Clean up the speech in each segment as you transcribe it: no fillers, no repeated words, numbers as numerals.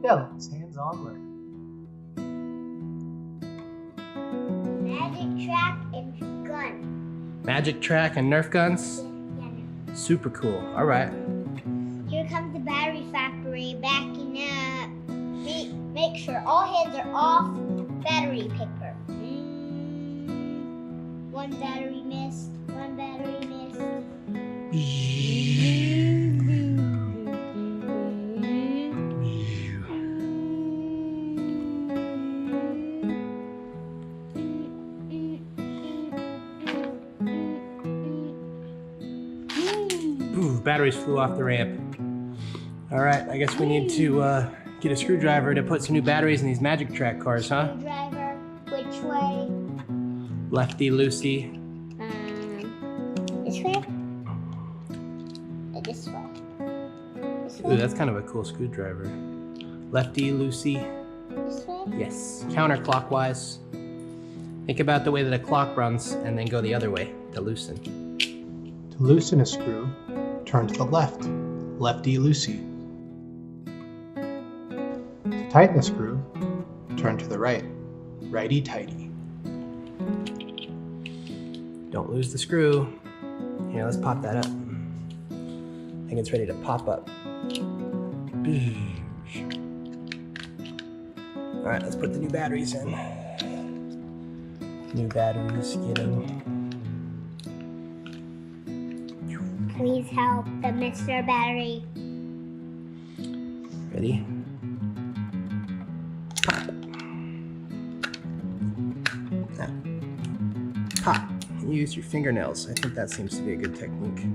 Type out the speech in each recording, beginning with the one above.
Dylan's hands-on learning. Magic track and gun. Magic track and Nerf guns? Yeah. Super cool. All right. Here comes the battery factory backing up. Make sure all hands are off battery picker. One battery missed. One battery missed. Ooh, batteries flew off the ramp. All right, I guess we need to get a screwdriver to put some new batteries in these Magic Track cars, huh? Screwdriver, which way? Lefty loosey. This way? Or this way? This way? Ooh, that's kind of a cool screwdriver. Lefty loosey. This way? Yes. Counterclockwise. Think about the way that a clock runs and then go the other way to loosen. To loosen a screw, turn to the left, lefty-loosey. To tighten the screw, turn to the right, righty-tighty. Don't lose the screw. Here, let's pop that up. I think it's ready to pop up. All right, let's put the new batteries in. New batteries getting. Please help the Mr. Battery. Ready? Pop. Now, pop. Use your fingernails. I think that seems to be a good technique.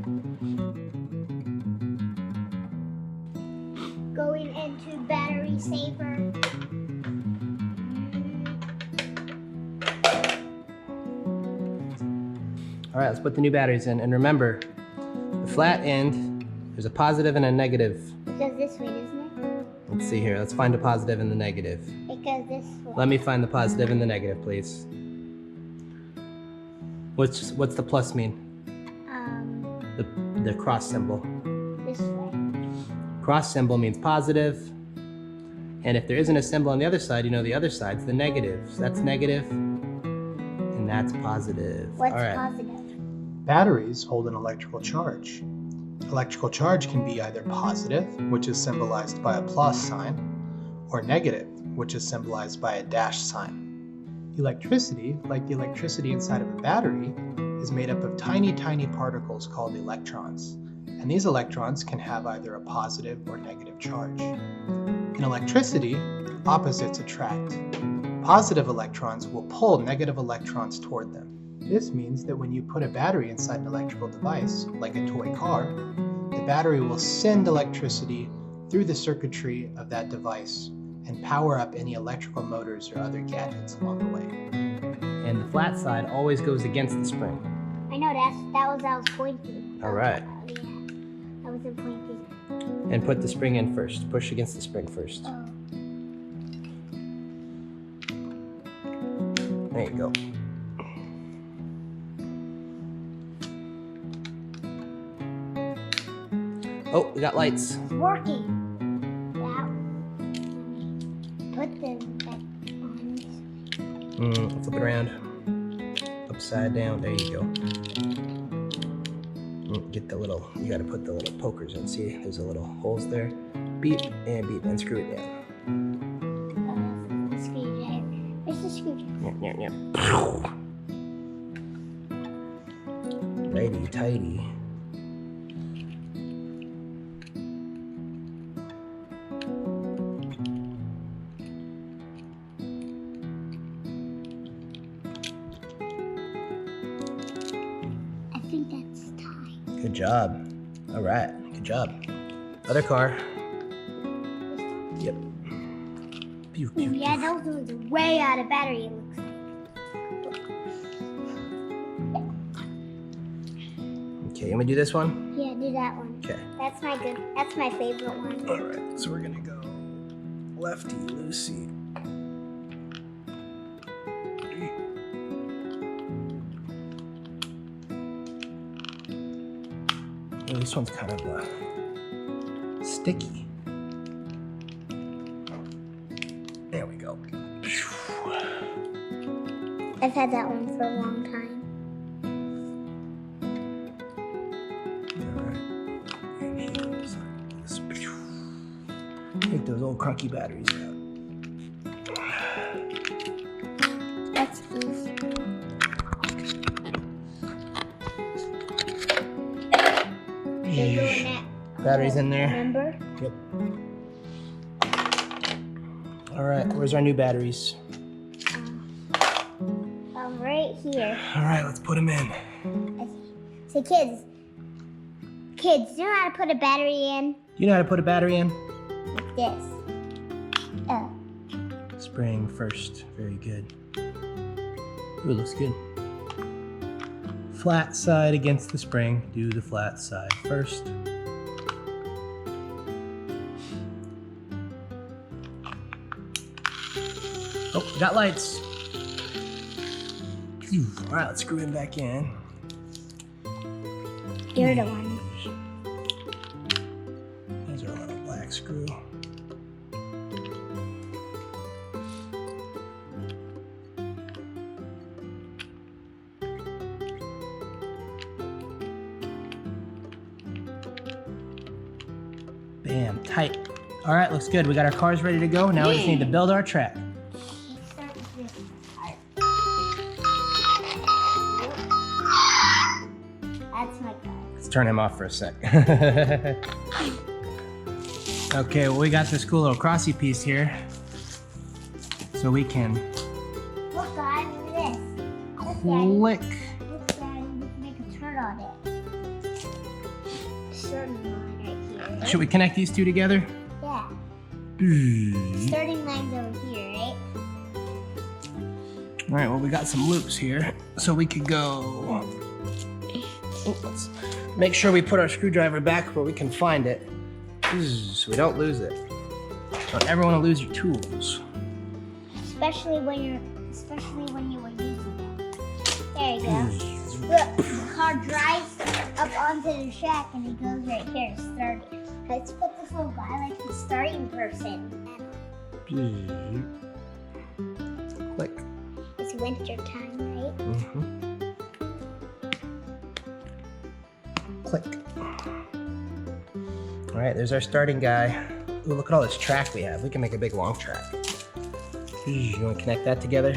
Going into battery saver. All right, let's put the new batteries in. And remember, the flat end, there's a positive and a negative. It goes this way, doesn't it? Let's see here. Let's find the positive and the negative. It goes this way. Let me find the positive and the negative, please. What's the plus mean? The cross symbol. This way. Cross symbol means positive. And if there isn't a symbol on the other side, you know the other side's the negative. So that's negative, and that's positive. What's All right. positive? Batteries hold an electrical charge. Electrical charge can be either positive, which is symbolized by a plus sign, or negative, which is symbolized by a dash sign. Electricity, like the electricity inside of a battery, is made up of tiny, tiny particles called electrons, and these electrons can have either a positive or negative charge. In electricity, opposites attract. Positive electrons will pull negative electrons toward them. This means that when you put a battery inside an electrical device, like a toy car, the battery will send electricity through the circuitry of that device and power up any electrical motors or other gadgets along the way. And the flat side always goes against the spring. I know that was I was pointing. All right. Oh, yeah. I wasn't pointing. And put the spring in first. Push against the spring first. Oh. There you go. Oh, we got lights. It's working. Wow. Put them back on. Flip it around. Upside down. There you go. Get the little, you gotta put the little pokers in. See, there's a little holes there. Beep, and screw it down. Oh, that's the screwdriver. Where's the screwdriver? Yep. Righty tighty. I think that's tight. Good job. All right, good job. Other car. Yep. Pew, pew, Yeah, pew. those ones are way out of battery, it looks like. Okay, you want me to do this one? Yeah, do that one. Okay. That's my favorite one. All right, so we're gonna go lefty loosey. Oh, this one's kind of sticky. There we go. I've had that one for a long time. Take those old crunky batteries out. That's easy. They're doing that. Batteries in there. Remember? Yep. All right, where's our new batteries? Right here. All right, let's put them in. So kids, do you know how to put a battery in? You know how to put a battery in? Like this. Spring first. Very good. Ooh, looks good. Flat side against the spring. Do the flat side first. Oh, we got lights. All right, let's screw him back in. You're the one. There's our little black screw. Bam, tight. All right, looks good. We got our cars ready to go. Now we just need to build our track. That's my car. Let's turn him off for a sec. Okay, well, we got this cool little crossy piece here. So we can Look, guys, look at this. click. Look, Daddy, we can make a turn on it. Starting line right here. Should we connect these two together? Yeah. All Starting line's over here, right? right, well, we got some loops here. So we could go. Oh, let's make sure we put our screwdriver back where we can find it so we don't lose it. Don't ever want to lose your tools. Especially when you were using it. There you go. Look, the car drives up onto the track and it goes right here to start it. Let's put this little guy like the starting person. Click. It's winter time, right? Click. All right, there's our starting guy. Ooh, look at all this track we have. We can make a big long track. You want to connect that together?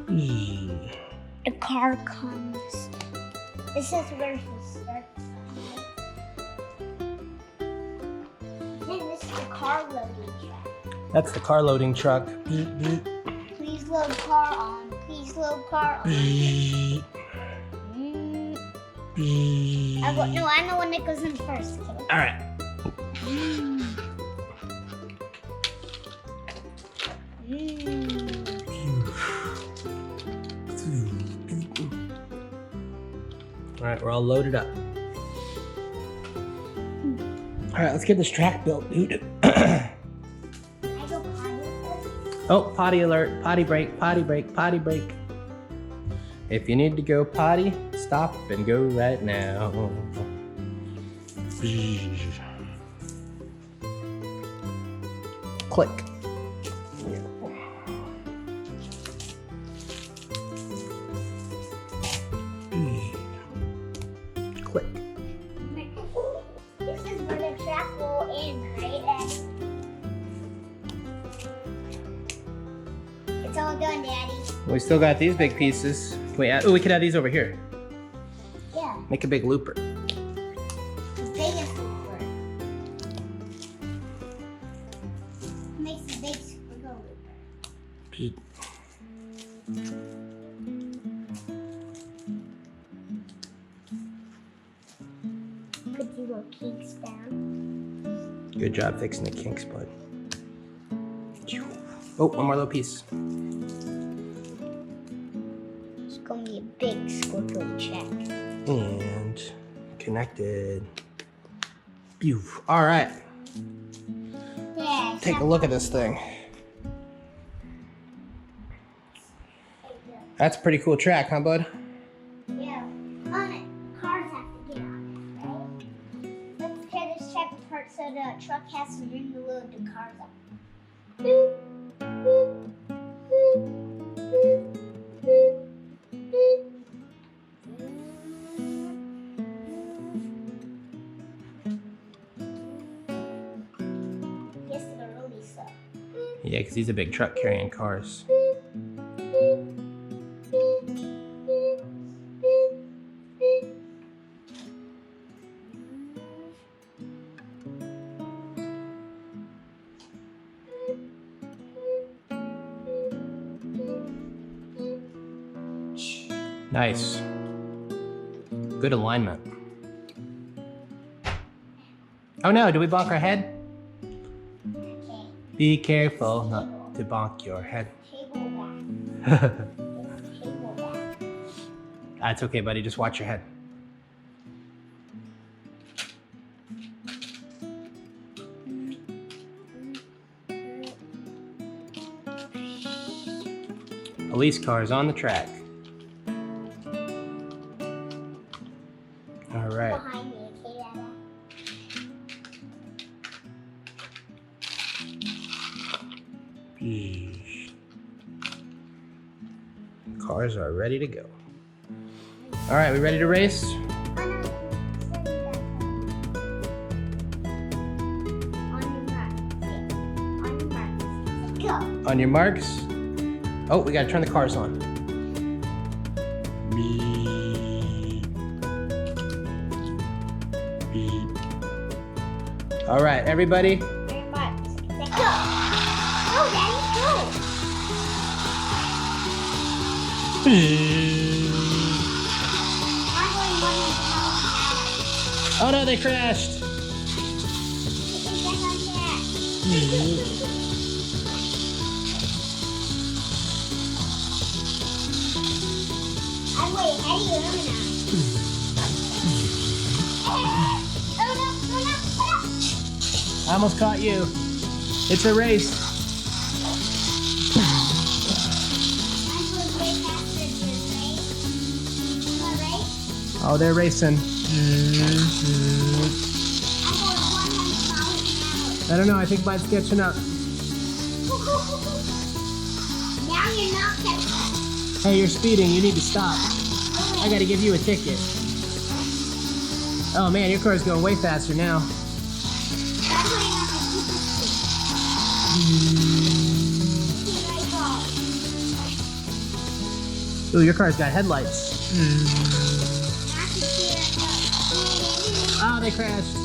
The car comes. This is where he starts. Then this is the car loading track. That's the car loading truck. Please load car on. Please load car on. I'm the one that goes in first. Okay? All right. All right, we're all loaded up. All right, let's get this track built, dude. I go potty first. Oh, potty alert, potty break, potty break, potty break. If you need to go potty, stop and go right now. Click. Click. This is where the track will end, right? It's all done, Daddy. We still got these big pieces. Wait, we could add these over here. Yeah, Make a big looper. the biggest looper. Makes a big squiggle looper. Put these little kinks down. Good job fixing the kinks, bud. Oh, one more little piece. It's gonna be a big squiggly check. And connected. Phew. All right, Yeah. take a look at this thing. That's a pretty cool track, huh, bud? Yeah. On it. Cars have to get on it, right? Let's tear this track apart so the truck has to bring the load the cars up. Yes, they're really slow. Yeah, because he's a big truck carrying cars. Nice. Good alignment. Oh no, did we bonk our head? Okay. Be careful not to bonk your head. Table back. Table back. That's okay, buddy. Just watch your head. Police cars on the track. All right. Behind me, okay, Dada? Cars are ready to go. All right, we ready to race? Oh, no. On your marks. Oh, we gotta turn the cars on. All right, everybody. Very much. Let's go. Go, Daddy, go. I'm going 1 miles Oh no, they crashed. an hour. I'm way ahead of you, now. Oh no, oh no, oh no. I almost caught you. It's a race. I'm going way faster than you, right? You want to race? Oh, they're racing. I'm going 100 miles an I don't know. I think mine's catching up. hour. Now you're not catching up. Hey, you're speeding. You need to stop. I gotta give you a ticket. Oh man, your car's going way faster now. I'm going on my super speed. Here I go. Ooh, your car's got headlights. Not to cheer up. Oh, they crashed.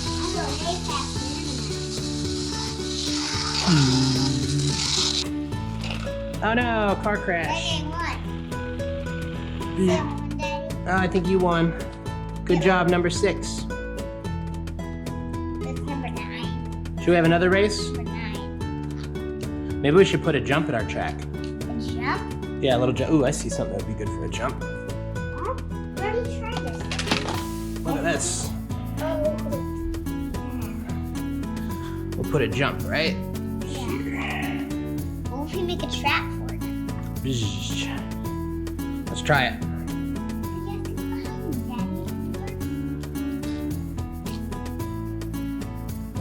I'm going way faster Oh no, car than crash. you. Someone, Daddy. Oh, I think you won. Good job, number 6. That's number 9. Should we have another race? Number 9. Maybe we should put a jump at our track. A jump? Yeah, a little jump. Ooh, I see something that would be good for a jump. Huh? Already tried this. Look at this. Oh. We'll put a jump right Yeah. here. What if we make a trap for it? Let's try it.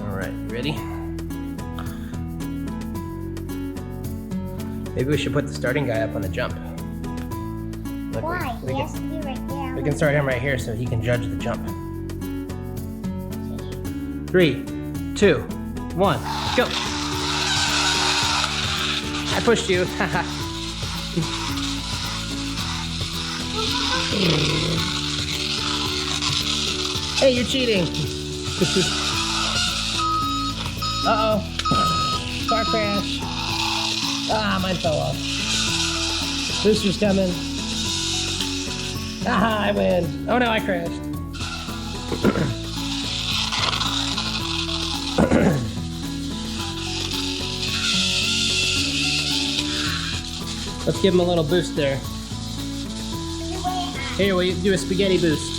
All right, you ready? Maybe we should put the starting guy up on the jump. Look, Why? We He has can, to be right there. we can start him right here so he can judge the jump. 3, 2, 1, go! I pushed you. Hey, you're cheating. Uh-oh. Car crash. Ah, mine fell off. Booster's coming. Ah, I win. Oh no, I crashed. Let's give him a little boost there. Here, will you do a spaghetti boost?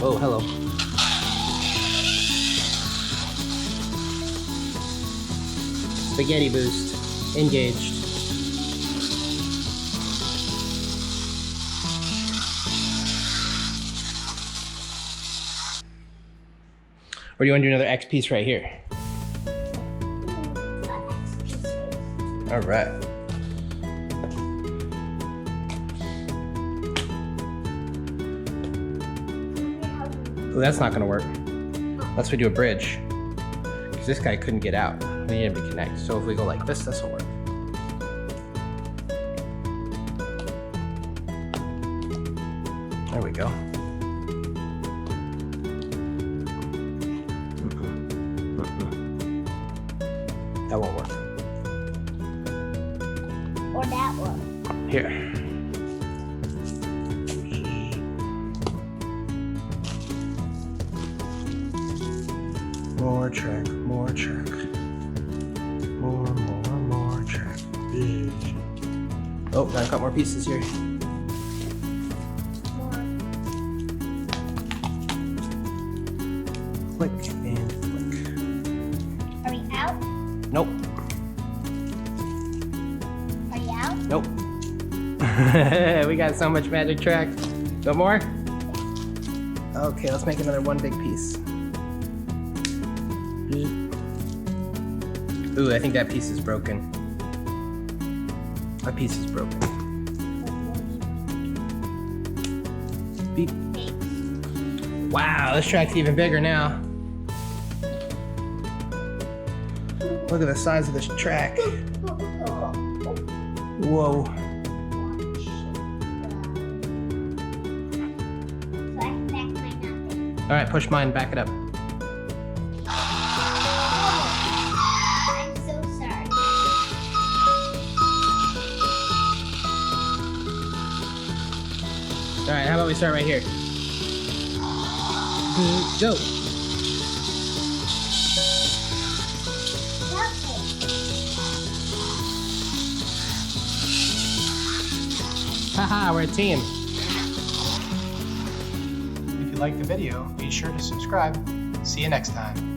Oh, hello. Spaghetti boost. Engaged. Or do you want to do another X piece right here? All right. Oh, that's not gonna work. Unless we do a bridge. Because this guy couldn't get out. We need him to connect. So if we go like this, this will work. There we go. That won't work. Or that one. Here. More track, more track. More track. Oh, gotta cut more pieces here. Click and click. Are we out? Nope. Are you out? Nope. We got so much magic track. Go more? Okay, let's make another one big piece. Ooh, I think that piece is broken. That piece is broken. Beep. Wow, this track's even bigger now. Look at the size of this track. Whoa. All right, push mine, back it up. I'm so sorry. All right, how about we start right here? Go. Haha, we're a team. If you liked the video, be sure to subscribe. See you next time.